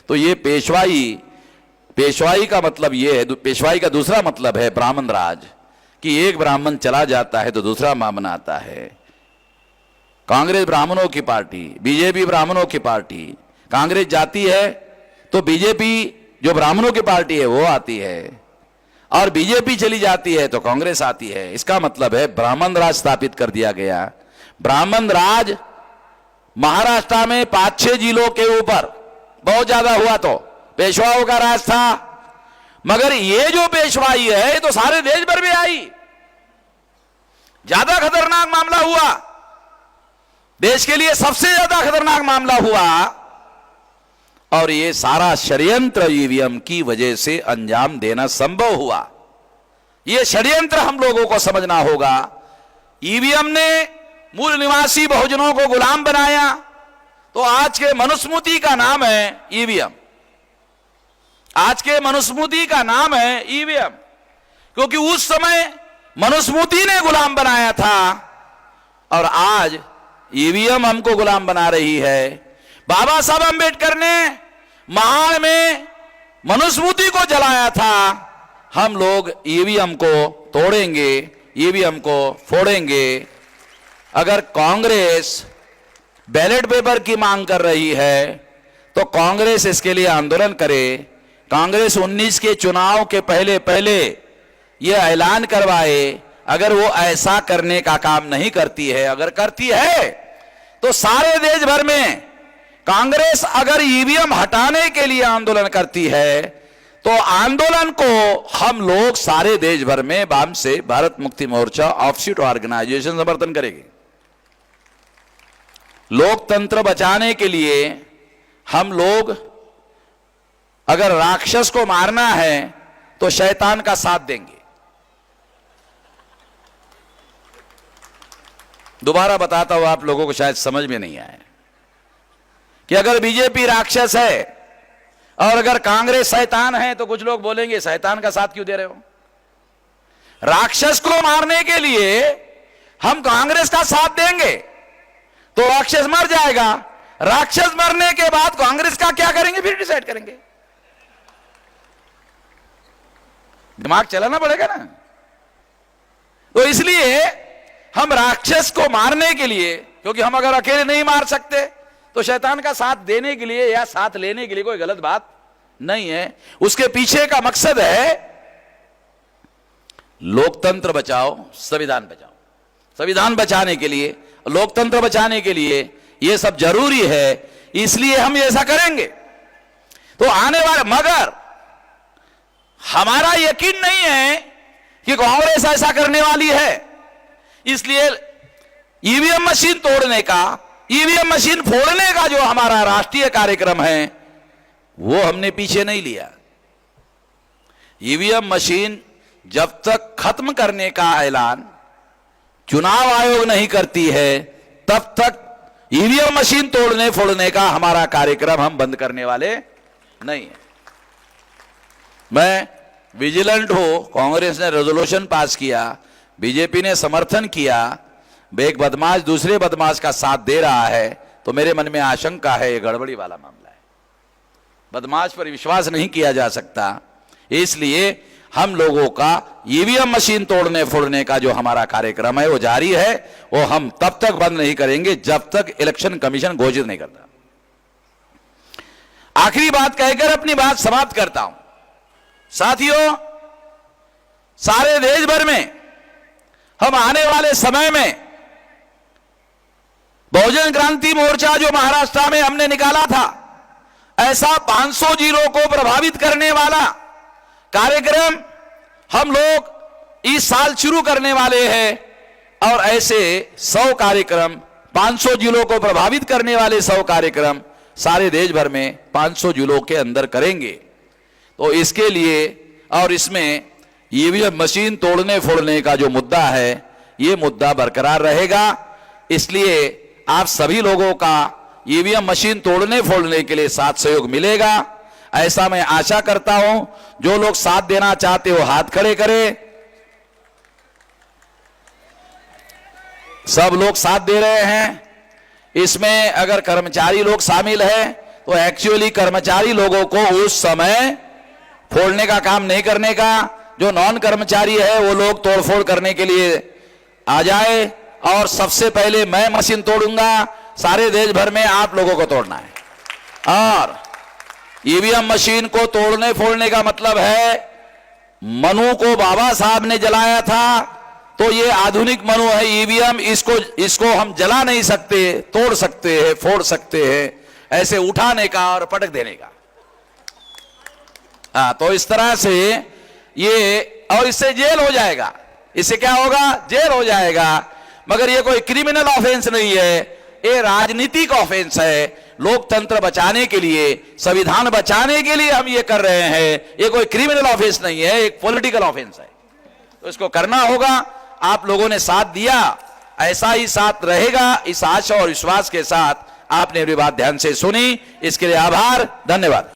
तो ये पेशवाई का मतलब ये है, पेशवाई का दूसरा मतलब है ब्राह्मण राज, कि एक ब्राह्मण चला जाता है तो दूसरा ब्राह्मण आता है। कांग्रेस ब्राह्मणों की पार्टी, बीजेपी ब्राह्मणों की पार्टी। कांग्रेस जाती है तो बीजेपी जो ब्राह्मणों की पार्टी है वो आती है, और बीजेपी चली जाती है तो कांग्रेस आती है। इसका मतलब है ब्राह्मण राज स्थापित कर दिया गया। ब्राह्मण राज महाराष्ट्र में 5-6 जिलों के ऊपर बहुत ज्यादा हुआ तो पेशवाओं का राज था, मगर ये जो पेशवाई है ये तो सारे देश भर में आई। ज्यादा खतरनाक मामला हुआ, देश के लिए सबसे ज्यादा खतरनाक मामला हुआ, और ये सारा षड्यंत्र ईवीएम की वजह से अंजाम देना संभव हुआ। ये षड्यंत्र हम लोगों को समझना होगा। ईवीएम ने मूल निवासी बहुजनों को गुलाम बनाया, तो आज के मनुस्मृति का नाम है ईवीएम। आज के मनुस्मृति का नाम है ईवीएम, क्योंकि उस समय मनुस्मृति ने गुलाम बनाया था, और आज ईवीएम हमको गुलाम बना रही है। बाबा साहब अंबेडकर ने महाड़ में मनुस्मृति को जलाया था। हम लोग ईवीएम को तोड़ेंगे, ईवीएम को फोड़ेंगे। अगर कांग्रेस बैलेट पेपर की मांग कर रही है तो कांग्रेस इसके लिए आंदोलन करे। कांग्रेस 19 के चुनाव के पहले पहले यह ऐलान करवाए। अगर वो ऐसा करने का काम नहीं करती है, अगर करती है तो सारे देश भर में कांग्रेस अगर ईवीएम हटाने के लिए आंदोलन करती है तो आंदोलन को हम लोग सारे देश भर में वाम से भारत मुक्ति मोर्चा ऑफशूट ऑर्गेनाइजेशन समर्थन करेगी। लोकतंत्र बचाने के लिए हम लोग अगर राक्षस को मारना है तो शैतान का साथ देंगे। दोबारा बताता हूं, आप लोगों को शायद समझ में नहीं आया कि अगर बीजेपी राक्षस है और अगर कांग्रेस शैतान है तो कुछ लोग बोलेंगे शैतान का साथ क्यों दे रहे हो। राक्षस को मारने के लिए हम कांग्रेस का साथ देंगे तो राक्षस मर जाएगा। राक्षस मरने के बाद कांग्रेस का क्या करेंगे फिर डिसाइड करेंगे। दिमाग चलाना पड़ेगा ना। तो इसलिए हम राक्षस को मारने के लिए, क्योंकि हम अगर अकेले नहीं मार सकते तो शैतान का साथ देने के लिए या साथ लेने के लिए कोई गलत बात नहीं है। उसके पीछे का मकसद है लोकतंत्र बचाओ, संविधान बचाओ। संविधान बचाने के लिए, लोकतंत्र बचाने के लिए यह सब जरूरी है, इसलिए हम ऐसा करेंगे। तो आने वाले, मगर हमारा यकीन नहीं है कि कांग्रेस ऐसा करने वाली है, इसलिए ईवीएम मशीन तोड़ने का, ईवीएम मशीन फोड़ने का जो हमारा राष्ट्रीय कार्यक्रम है वो हमने पीछे नहीं लिया। ईवीएम मशीन जब तक खत्म करने का ऐलान चुनाव आयोग नहीं करती है तब तक ईवीएम मशीन तोड़ने फोड़ने का हमारा कार्यक्रम हम बंद करने वाले नहीं है। मैं विजिलेंट हूं, कांग्रेस ने रेजोल्यूशन पास किया, बीजेपी ने समर्थन किया, एक बदमाश दूसरे बदमाश का साथ दे रहा है, तो मेरे मन में आशंका है ये गड़बड़ी वाला मामला है। बदमाश पर विश्वास नहीं किया जा सकता, इसलिए हम लोगों का ईवीएम मशीन तोड़ने फोड़ने का जो हमारा कार्यक्रम है वो जारी है। वो हम तब तक बंद नहीं करेंगे जब तक इलेक्शन कमीशन घोषित नहीं करता। आखिरी बात कहकर अपनी बात समाप्त करता हूं। साथियों, सारे देश भर में हम आने वाले समय में बहुजन क्रांति मोर्चा जो महाराष्ट्र में हमने निकाला था, ऐसा 500 जिलों को प्रभावित करने वाला कार्यक्रम हम लोग इस साल शुरू करने वाले हैं। और ऐसे 100 कार्यक्रम, 500 जिलों को प्रभावित करने वाले 100 कार्यक्रम सारे देश भर में 500 जिलों के अंदर करेंगे। तो इसके लिए, और इसमें ईवीएम मशीन तोड़ने फोड़ने का जो मुद्दा है ये मुद्दा बरकरार रहेगा। इसलिए आप सभी लोगों का ईवीएम मशीन तोड़ने फोड़ने के लिए साथ सहयोग मिलेगा, ऐसा मैं आशा करता हूं। जो लोग साथ देना चाहते हो हाथ खड़े करें। सब लोग साथ दे रहे हैं। इसमें अगर कर्मचारी लोग शामिल हैं तो एक्चुअली कर्मचारी लोगों को उस समय फोड़ने का काम नहीं करने का, जो नॉन कर्मचारी है वो लोग तोड़फोड़ करने के लिए आ जाए और सबसे पहले मैं मशीन तोड़ूंगा, सारे देश भर में आप लोगों को तोड़ना है। और ईवीएम मशीन को तोड़ने फोड़ने का मतलब है, मनु को बाबा साहब ने जलाया था, तो ये आधुनिक मनु है ईवीएम, इसको हम जला नहीं सकते, तोड़ सकते हैं, फोड़ सकते हैं, ऐसे उठाने का और पटक देने का। तो इस तरह से ये, और इससे जेल हो जाएगा, इससे क्या होगा, जेल हो जाएगा। मगर ये कोई क्रिमिनल ऑफेंस नहीं है, ये राजनीतिक ऑफेंस है। लोकतंत्र बचाने के लिए, संविधान बचाने के लिए हम ये कर रहे हैं, ये कोई क्रिमिनल ऑफेंस नहीं है, एक पॉलिटिकल ऑफेंस है। तो इसको करना होगा। आप लोगों ने साथ दिया, ऐसा ही साथ रहेगा, इस आशा और विश्वास के साथ आपने मेरी बात ध्यान से सुनी, इसके लिए आभार, धन्यवाद।